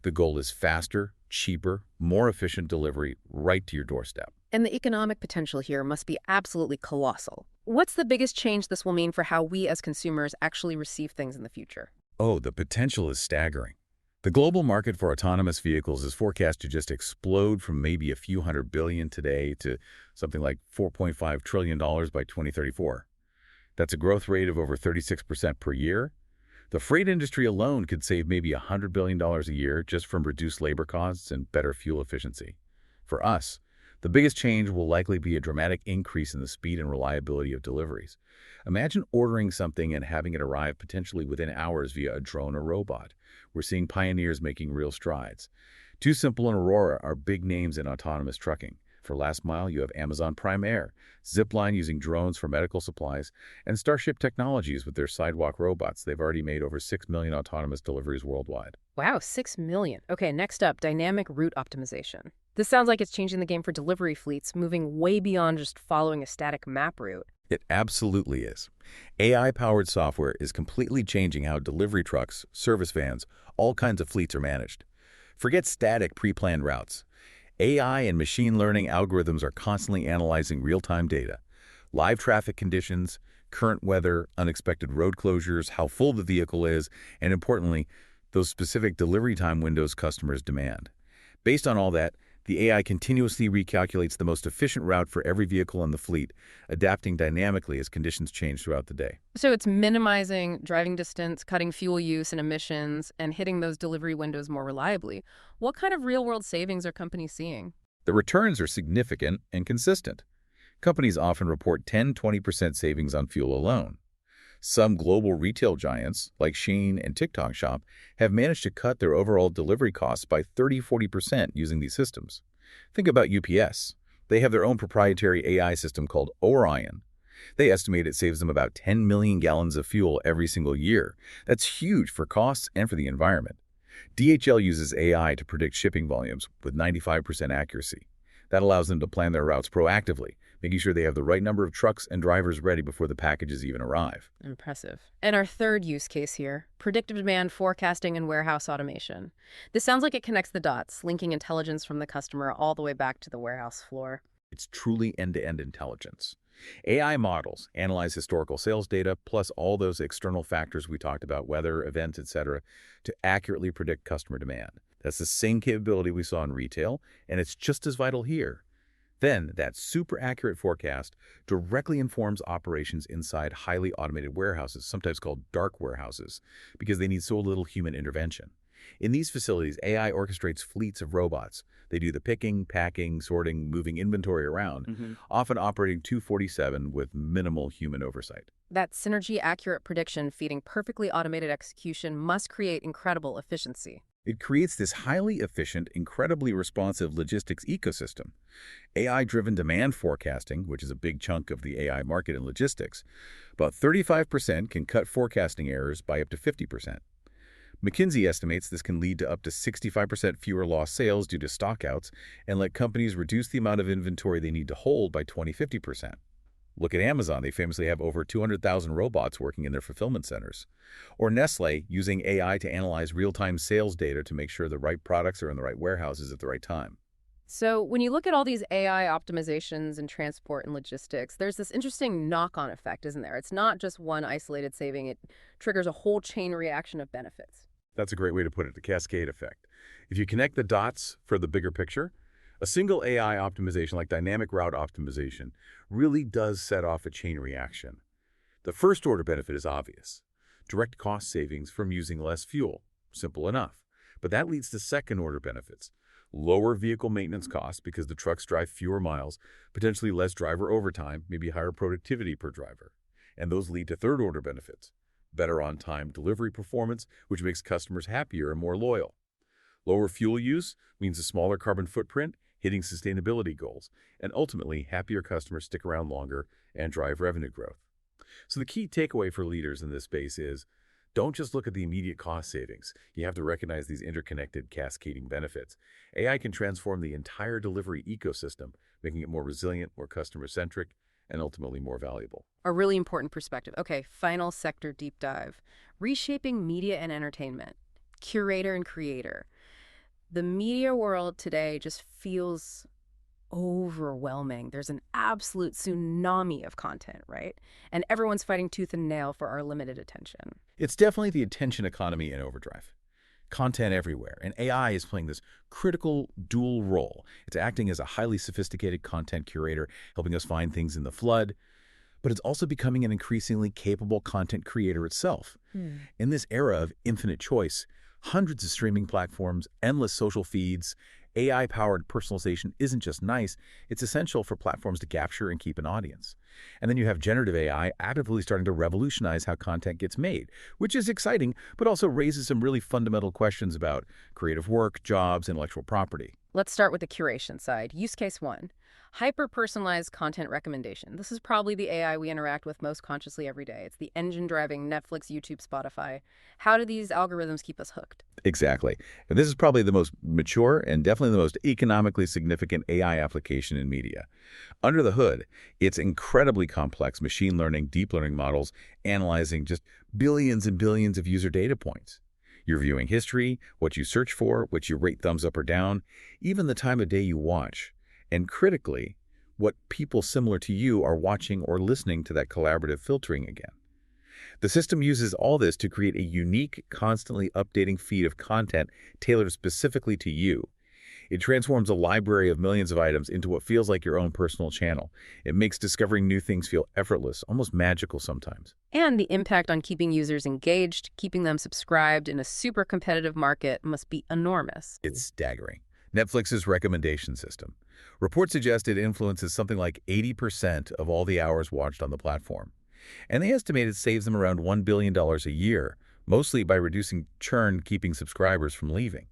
The goal is faster, cheaper, more efficient delivery right to your doorstep. And the economic potential here must be absolutely colossal. What's the biggest change this will mean for how we as consumers actually receive things in the future? Oh, the potential is staggering. The global market for autonomous vehicles is forecast to just explode from maybe a few hundred billion today to something like $4.5 trillion by 2034. That's a growth rate of over 36% per year. The freight industry alone could save maybe $100 billion a year just from reduced labor costs and better fuel efficiency. For us, the biggest change will likely be a dramatic increase in the speed and reliability of deliveries. Imagine ordering something and having it arrive potentially within hours via a drone or robot. We're seeing pioneers making real strides. Too Simple and Aurora are big names in autonomous trucking. For last mile, you have Amazon Prime Air, Zipline using drones for medical supplies, and Starship Technologies with their sidewalk robots. They've already made over 6 million autonomous deliveries worldwide. Wow, 6 million. Okay, next up, dynamic route optimization. This sounds like it's changing the game for delivery fleets, moving way beyond just following a static map route. It absolutely is. AI-powered software is completely changing how delivery trucks, service vans, all kinds of fleets are managed. Forget static pre-planned routes. AI and machine learning algorithms are constantly analyzing real-time data, live traffic conditions, current weather, unexpected road closures, how full the vehicle is, and importantly, those specific delivery time windows customers demand. Based on all that, the AI continuously recalculates the most efficient route for every vehicle in the fleet, adapting dynamically as conditions change throughout the day. So it's minimizing driving distance, cutting fuel use and emissions, and hitting those delivery windows more reliably. What kind of real-world savings are companies seeing? The returns are significant and consistent. Companies often report 10–20% savings on fuel alone. Some global retail giants, like Shein and TikTok Shop, have managed to cut their overall delivery costs by 30–40% using these systems. Think about UPS. They have their own proprietary AI system called Orion. They estimate it saves them about 10 million gallons of fuel every single year. That's huge for costs and for the environment. DHL uses AI to predict shipping volumes with 95% accuracy. That allows them to plan their routes proactively, making sure they have the right number of trucks and drivers ready before the packages even arrive. Impressive. And our third use case here, predictive demand forecasting and warehouse automation. This sounds like it connects the dots, linking intelligence from the customer all the way back to the warehouse floor. It's truly end-to-end intelligence. AI models analyze historical sales data plus all those external factors we talked about, weather, events, etc., to accurately predict customer demand. That's the same capability we saw in retail, and it's just as vital here. Then, that super accurate forecast directly informs operations inside highly automated warehouses, sometimes called dark warehouses, because they need so little human intervention. In these facilities, AI orchestrates fleets of robots. They do the picking, packing, sorting, moving inventory around, Hmm. often operating 247 with minimal human oversight. That synergy-accurate prediction feeding perfectly automated execution must create incredible efficiency. It creates this highly efficient, incredibly responsive logistics ecosystem. AI-driven demand forecasting, which is a big chunk of the AI market in logistics, about 35% can cut forecasting errors by up to 50%. McKinsey estimates this can lead to up to 65% fewer lost sales due to stockouts and let companies reduce the amount of inventory they need to hold by 20–50%. Look at Amazon. They famously have over 200,000 robots working in their fulfillment centers. Or Nestle using AI to analyze real-time sales data to make sure the right products are in the right warehouses at the right time. So when you look at all these AI optimizations in transport and logistics, there's this interesting knock-on effect, isn't there? It's not just one isolated saving. It triggers a whole chain reaction of benefits. That's a great way to put it, the cascade effect. If you connect the dots for the bigger picture, a single AI optimization like dynamic route optimization really does set off a chain reaction. The first order benefit is obvious. Direct cost savings from using less fuel. Simple enough. But that leads to second order benefits. Lower vehicle maintenance costs because the trucks drive fewer miles, potentially less driver overtime, maybe higher productivity per driver. And those lead to third order benefits. Better on-time delivery performance, which makes customers happier and more loyal. Lower fuel use means a smaller carbon footprint, hitting sustainability goals, and ultimately happier customers stick around longer and drive revenue growth. So the key takeaway for leaders in this space is don't just look at the immediate cost savings. You have to recognize these interconnected, cascading benefits. AI can transform the entire delivery ecosystem, making it more resilient, more customer-centric, and ultimately more valuable. A really important perspective. Okay, final sector deep dive. Reshaping media and entertainment. Curator and creator. The media world today just feels overwhelming. There's an absolute tsunami of content, right? And everyone's fighting tooth and nail for our limited attention. It's definitely the attention economy in overdrive. Content everywhere, and AI is playing this critical dual role. It's acting as a highly sophisticated content curator, helping us find things in the flood, but it's also becoming an increasingly capable content creator itself. In this era of infinite choice, hundreds of streaming platforms, endless social feeds, AI-powered personalization isn't just nice, it's essential for platforms to capture and keep an audience. And then you have generative AI actively starting to revolutionize how content gets made, which is exciting, but also raises some really fundamental questions about creative work, jobs, intellectual property. Let's start with the curation side. Use case one, hyper-personalized content recommendation. This is probably the AI we interact with most consciously every day. It's the engine driving Netflix, YouTube, Spotify. How do these algorithms keep us hooked? Exactly. And this is probably the most mature and definitely the most economically significant AI application in media. Under the hood, it's incredibly complex machine learning, deep learning models analyzing just billions and billions of user data points. You're viewing history, what you search for, what you rate thumbs up or down, even the time of day you watch. And critically, what people similar to you are watching or listening to that collaborative filtering again. The system uses all this to create a unique, constantly updating feed of content tailored specifically to you. It transforms a library of millions of items into what feels like your own personal channel. It makes discovering new things feel effortless, almost magical sometimes. And the impact on keeping users engaged, keeping them subscribed in a super competitive market must be enormous. It's staggering. Netflix's recommendation system. Reports suggest it influences something like 80% of all the hours watched on the platform. And they estimate it saves them around $1 billion a year, mostly by reducing churn, keeping subscribers from leaving.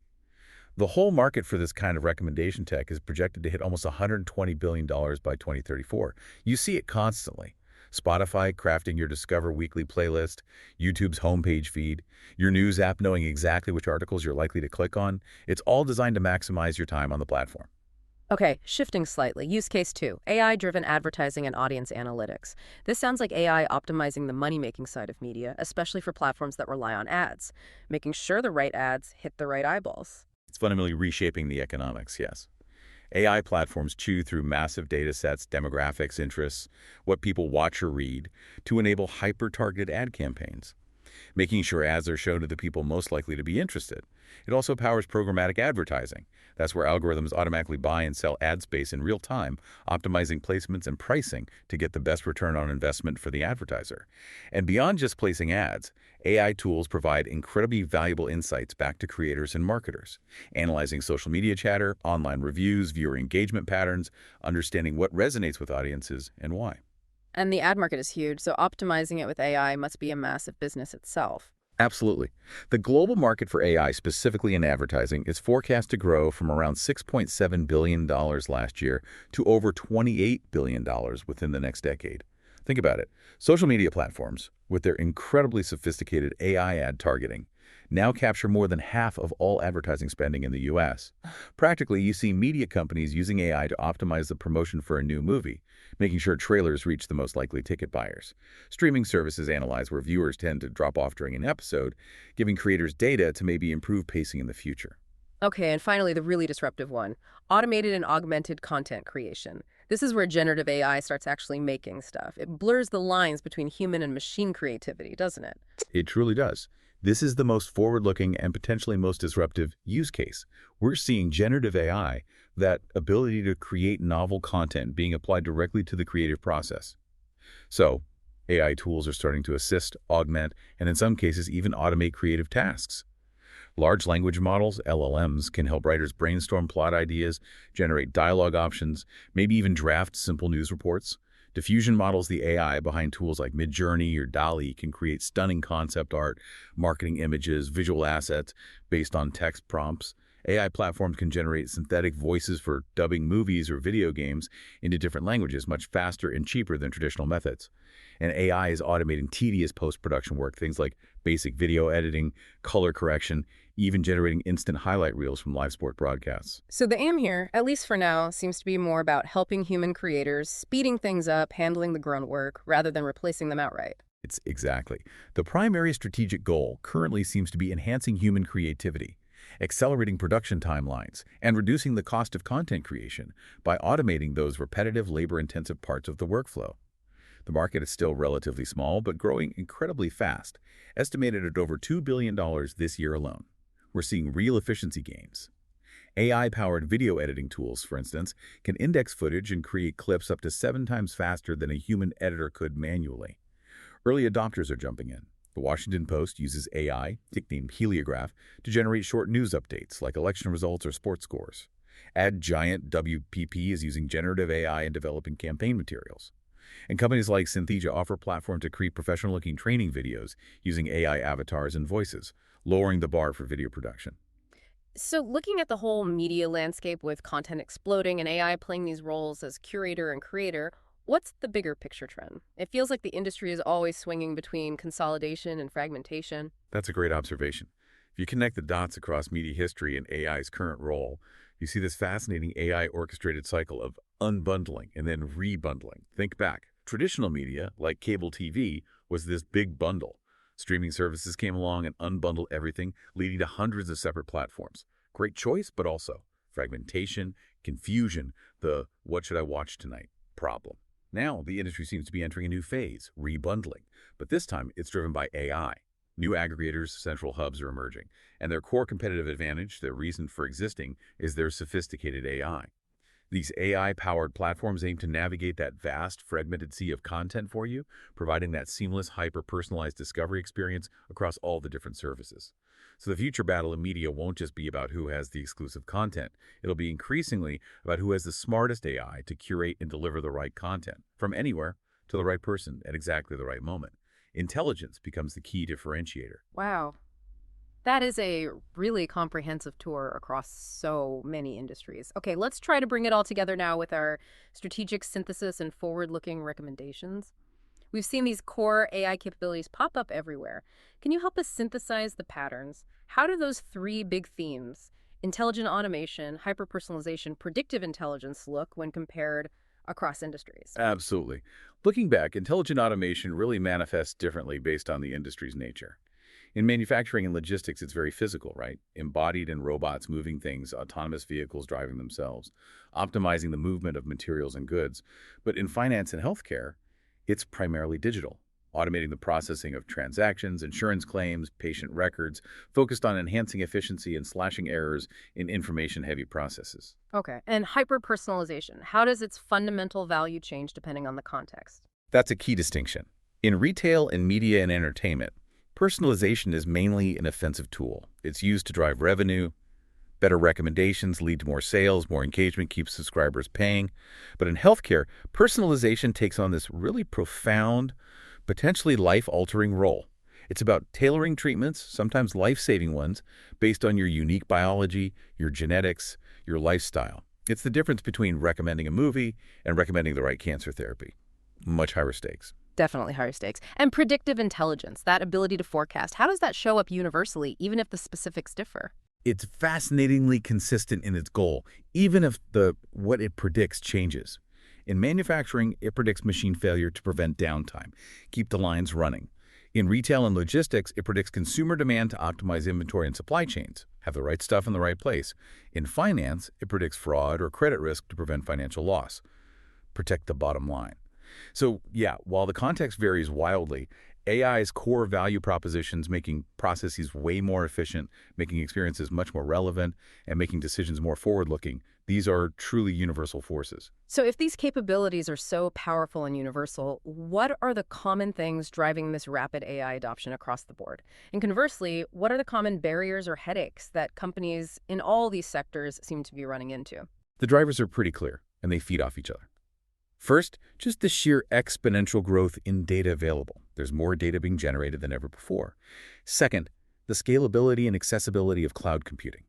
The whole market for this kind of recommendation tech is projected to hit almost $120 billion by 2034. You see it constantly. Spotify crafting your Discover weekly playlist, YouTube's homepage feed, your news app knowing exactly which articles you're likely to click on. It's all designed to maximize your time on the platform. Okay, shifting slightly. Use case two, AI-driven advertising and audience analytics. This sounds like AI optimizing the money-making side of media, especially for platforms that rely on ads, making sure the right ads hit the right eyeballs. It's fundamentally reshaping the economics, yes. AI platforms chew through massive data sets, demographics, interests, what people watch or read, to enable hyper-targeted ad campaigns, making sure ads are shown to the people most likely to be interested. It also powers programmatic advertising. That's where algorithms automatically buy and sell ad space in real time, optimizing placements and pricing to get the best return on investment for the advertiser. And beyond just placing ads, AI tools provide incredibly valuable insights back to creators and marketers, analyzing social media chatter, online reviews, viewer engagement patterns, understanding what resonates with audiences and why. And the ad market is huge, so optimizing it with AI must be a massive business itself. Absolutely. The global market for AI, specifically in advertising, is forecast to grow from around $6.7 billion last year to over $28 billion within the next decade. Think about it. Social media platforms, with their incredibly sophisticated AI ad targeting, now capture more than half of all advertising spending in the U.S. Practically, you see media companies using AI to optimize the promotion for a new movie, making sure trailers reach the most likely ticket buyers. Streaming services analyze where viewers tend to drop off during an episode, giving creators data to maybe improve pacing in the future. Okay, and finally, the really disruptive one, automated and augmented content creation. This is where generative AI starts actually making stuff. It blurs the lines between human and machine creativity, doesn't it? It truly does. This is the most forward-looking and potentially most disruptive use case. We're seeing generative AI, that ability to create novel content, being applied directly to the creative process. So, AI tools are starting to assist, augment, and in some cases even automate creative tasks. Large language models, LLMs, can help writers brainstorm plot ideas, generate dialogue options, maybe even draft simple news reports. Diffusion models, the AI behind tools like Midjourney or DALL-E, can create stunning concept art, marketing images, visual assets based on text prompts. AI platforms can generate synthetic voices for dubbing movies or video games into different languages much faster and cheaper than traditional methods. And AI is automating tedious post-production work, things like basic video editing, color correction, even generating instant highlight reels from live sport broadcasts. So the aim here, at least for now, seems to be more about helping human creators, speeding things up, handling the grunt work, rather than replacing them outright. It's exactly. The primary strategic goal currently seems to be enhancing human creativity, accelerating production timelines, and reducing the cost of content creation by automating those repetitive, labor-intensive parts of the workflow. The market is still relatively small, but growing incredibly fast, estimated at over $2 billion this year alone. We're seeing real efficiency gains. AI-powered video editing tools, for instance, can index footage and create clips up to 7 times faster than a human editor could manually. Early adopters are jumping in. The Washington Post uses AI, nicknamed Heliograph, to generate short news updates like election results or sports scores. Ad Giant WPP is using generative AI in developing campaign materials. And companies like Synthesia offer platforms to create professional-looking training videos using AI avatars and voices, lowering the bar for video production. So looking at the whole media landscape with content exploding and AI playing these roles as curator and creator, what's the bigger picture trend? It feels like the industry is always swinging between consolidation and fragmentation. That's a great observation. If you connect the dots across media history and AI's current role, you see this fascinating AI-orchestrated cycle of unbundling and then rebundling. Think back. Traditional media, like cable TV, was this big bundle. Streaming services came along and unbundled everything, leading to hundreds of separate platforms. Great choice, but also fragmentation, confusion, the "what should I watch tonight" problem. Now, the industry seems to be entering a new phase, rebundling, but this time it's driven by AI. New aggregators, central hubs are emerging, and their core competitive advantage, their reason for existing, is their sophisticated AI. These AI-powered platforms aim to navigate that vast, fragmented sea of content for you, providing that seamless, hyper-personalized discovery experience across all the different services. So the future battle in media won't just be about who has the exclusive content. It'll be increasingly about who has the smartest AI to curate and deliver the right content, from anywhere to the right person at exactly the right moment. Intelligence becomes the key differentiator. Wow. That is a really comprehensive tour across so many industries. Okay, let's try to bring it all together now with our strategic synthesis and forward-looking recommendations. We've seen these core AI capabilities pop up everywhere. Can you help us synthesize the patterns? How do those three big themes, intelligent automation, hyper-personalization, predictive intelligence, look when compared across industries? Absolutely. Looking back, intelligent automation really manifests differently based on the industry's nature. In manufacturing and logistics, it's very physical, right? Embodied in robots moving things, autonomous vehicles driving themselves, optimizing the movement of materials and goods. But in finance and healthcare, it's primarily digital, automating the processing of transactions, insurance claims, patient records, focused on enhancing efficiency and slashing errors in information-heavy processes. Okay. And hyper-personalization, how does its fundamental value change depending on the context? That's a key distinction. In retail and media and entertainment, personalization is mainly an offensive tool. It's used to drive revenue. Better recommendations lead to more sales, more engagement keeps subscribers paying. But in healthcare, personalization takes on this really profound, potentially life-altering role. It's about tailoring treatments, sometimes life-saving ones, based on your unique biology, your genetics, your lifestyle. It's the difference between recommending a movie and recommending the right cancer therapy. Much higher stakes. Definitely higher stakes. And predictive intelligence, that ability to forecast, how does that show up universally, even if the specifics differ? It's fascinatingly consistent in its goal, even if what it predicts changes. In manufacturing, it predicts machine failure to prevent downtime, keep the lines running. In retail and logistics, it predicts consumer demand to optimize inventory and supply chains, have the right stuff in the right place. In finance, it predicts fraud or credit risk to prevent financial loss, protect the bottom line. So, yeah, while the context varies wildly, AI's core value propositions, making processes way more efficient, making experiences much more relevant, and making decisions more forward-looking, these are truly universal forces. So if these capabilities are so powerful and universal, what are the common things driving this rapid AI adoption across the board? And conversely, what are the common barriers or headaches that companies in all these sectors seem to be running into? The drivers are pretty clear, and they feed off each other. First, just the sheer exponential growth in data available. There's more data being generated than ever before. Second, the scalability and accessibility of cloud computing.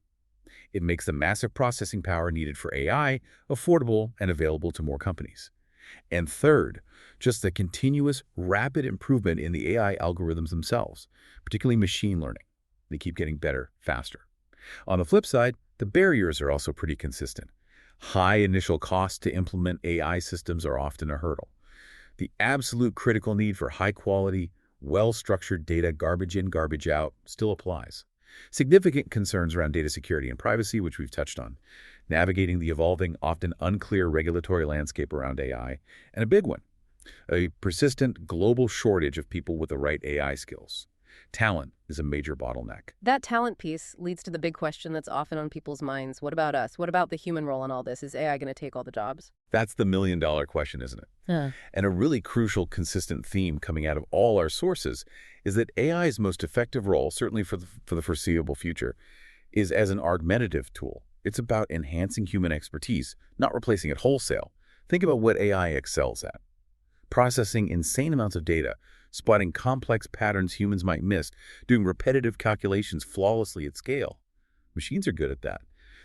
It makes the massive processing power needed for AI affordable and available to more companies. And third, just the continuous rapid improvement in the AI algorithms themselves, particularly machine learning. They keep getting better, faster. On the flip side, the barriers are also pretty consistent. High initial costs to implement AI systems are often a hurdle. The absolute critical need for high-quality, well-structured data, garbage in, garbage out, still applies. Significant concerns around data security and privacy, which we've touched on. Navigating the evolving, often unclear regulatory landscape around AI. And a big one, a persistent global shortage of people with the right AI skills. Talent is a major bottleneck. That talent piece leads to the big question that's often on people's minds. What about us? What about the human role in all this? Is AI going to take all the jobs? That's the million-dollar question, isn't it? Yeah. And a really crucial, consistent theme coming out of all our sources is that AI's most effective role, certainly for the foreseeable future, is as an augmentative tool. It's about enhancing human expertise, not replacing it wholesale. Think about what AI excels at. Processing insane amounts of data, spotting complex patterns humans might miss, doing repetitive calculations flawlessly at scale. Machines are good at that.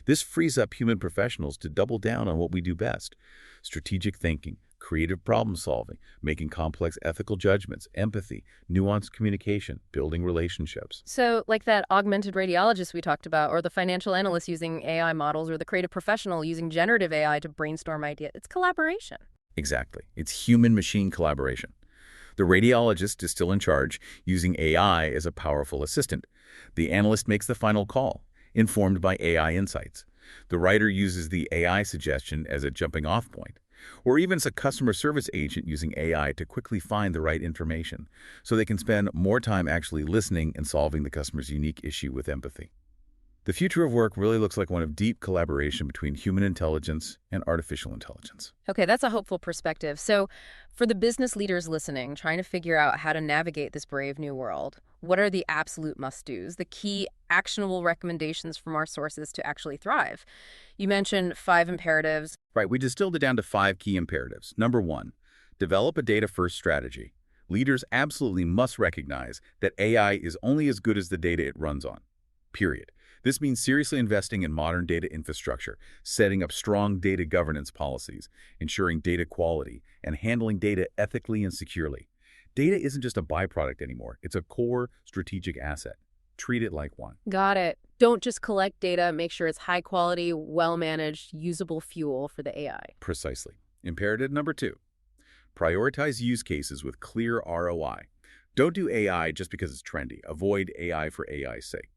This frees up human professionals to double down on what we do best: strategic thinking, creative problem solving, making complex ethical judgments, empathy, nuanced communication, building relationships. So like that augmented radiologist we talked about, or the financial analyst using AI models, or the creative professional using generative AI to brainstorm ideas, it's collaboration. Exactly. It's human-machine collaboration. The radiologist is still in charge, using AI as a powerful assistant. The analyst makes the final call, informed by AI insights. The writer uses the AI suggestion as a jumping-off point, or even as a customer service agent using AI to quickly find the right information, so they can spend more time actually listening and solving the customer's unique issue with empathy. The future of work really looks like one of deep collaboration between human intelligence and artificial intelligence. Okay, that's a hopeful perspective. So for the business leaders listening, trying to figure out how to navigate this brave new world, what are the absolute must-dos, the key actionable recommendations from our sources to actually thrive? You mentioned 5 imperatives. Right, we distilled it down to 5 key imperatives. Number 1, develop a data-first strategy. Leaders absolutely must recognize that AI is only as good as the data it runs on, period. This means seriously investing in modern data infrastructure, setting up strong data governance policies, ensuring data quality, and handling data ethically and securely. Data isn't just a byproduct anymore. It's a core strategic asset. Treat it like one. Got it. Don't just collect data, make sure it's high quality, well-managed, usable fuel for the AI. Precisely. Imperative number 2, prioritize use cases with clear ROI. Don't do AI just because it's trendy. Avoid AI for AI's sake.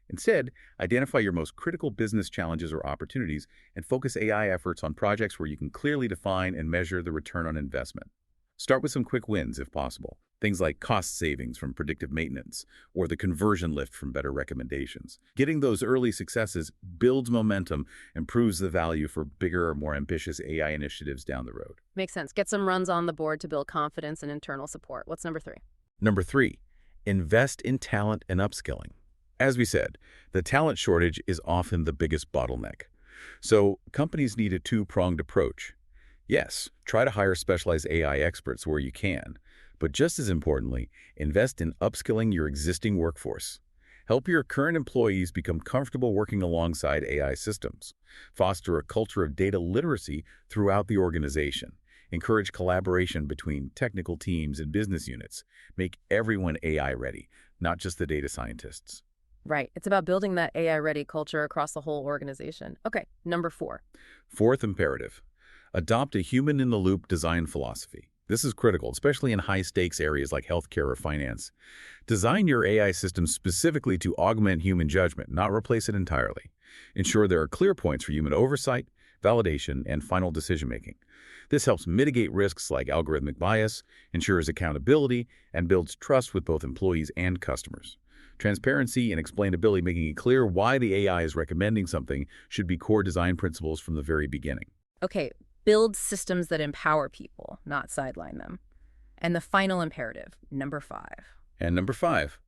Instead, identify your most critical business challenges or opportunities and focus AI efforts on projects where you can clearly define and measure the return on investment. Start with some quick wins if possible. Things like cost savings from predictive maintenance or the conversion lift from better recommendations. Getting those early successes builds momentum and proves the value for bigger or more ambitious AI initiatives down the road. Makes sense. Get some runs on the board to build confidence and internal support. What's number 3? Number 3, invest in talent and upskilling. As we said, the talent shortage is often the biggest bottleneck. So companies need a two-pronged approach. Yes, try to hire specialized AI experts where you can, but just as importantly, invest in upskilling your existing workforce. Help your current employees become comfortable working alongside AI systems. Foster a culture of data literacy throughout the organization. Encourage collaboration between technical teams and business units. Make everyone AI ready, not just the data scientists. Right. It's about building that AI-ready culture across the whole organization. Okay, number 4. Fourth imperative, adopt a human-in-the-loop design philosophy. This is critical, especially in high-stakes areas like healthcare or finance. Design your AI system specifically to augment human judgment, not replace it entirely. Ensure there are clear points for human oversight, validation, and final decision-making. This helps mitigate risks like algorithmic bias, ensures accountability, and builds trust with both employees and customers. Transparency and explainability, making it clear why the AI is recommending something, should be core design principles from the very beginning. Okay, build systems that empower people, not sideline them. And the final imperative, number 5. And number 5,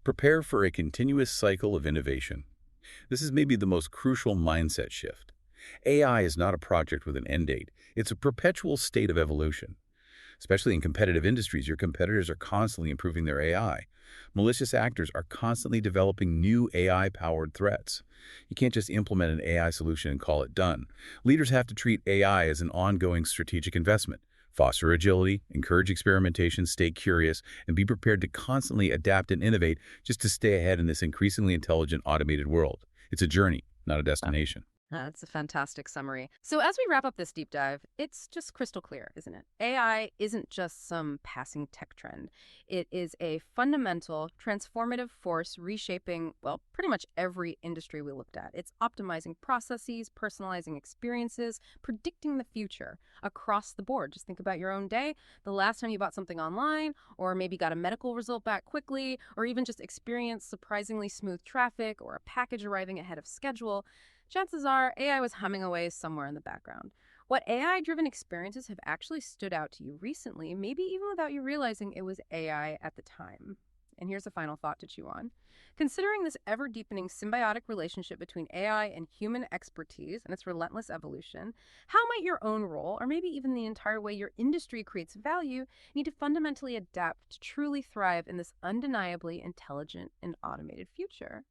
prepare for a continuous cycle of innovation. This is maybe the most crucial mindset shift. AI is not a project with an end date. It's a perpetual state of evolution. Especially in competitive industries, your competitors are constantly improving their AI. Malicious actors are constantly developing new AI-powered threats. You can't just implement an AI solution and call it done. Leaders have to treat AI as an ongoing strategic investment. Foster agility, encourage experimentation, stay curious, and be prepared to constantly adapt and innovate just to stay ahead in this increasingly intelligent, automated world. It's a journey, not a destination. That's a fantastic summary. So as we wrap up this deep dive, it's just crystal clear, isn't it? AI isn't just some passing tech trend. It is a fundamental, transformative force reshaping, well, pretty much every industry we looked at. It's optimizing processes, personalizing experiences, predicting the future across the board. Just think about your own day, the last time you bought something online, or maybe got a medical result back quickly, or even just experienced surprisingly smooth traffic or a package arriving ahead of schedule. Chances are AI was humming away somewhere in the background. What AI-driven experiences have actually stood out to you recently, maybe even without you realizing it was AI at the time? And here's a final thought to chew on. Considering this ever-deepening symbiotic relationship between AI and human expertise and its relentless evolution, how might your own role, or maybe even the entire way your industry creates value, need to fundamentally adapt to truly thrive in this undeniably intelligent and automated future?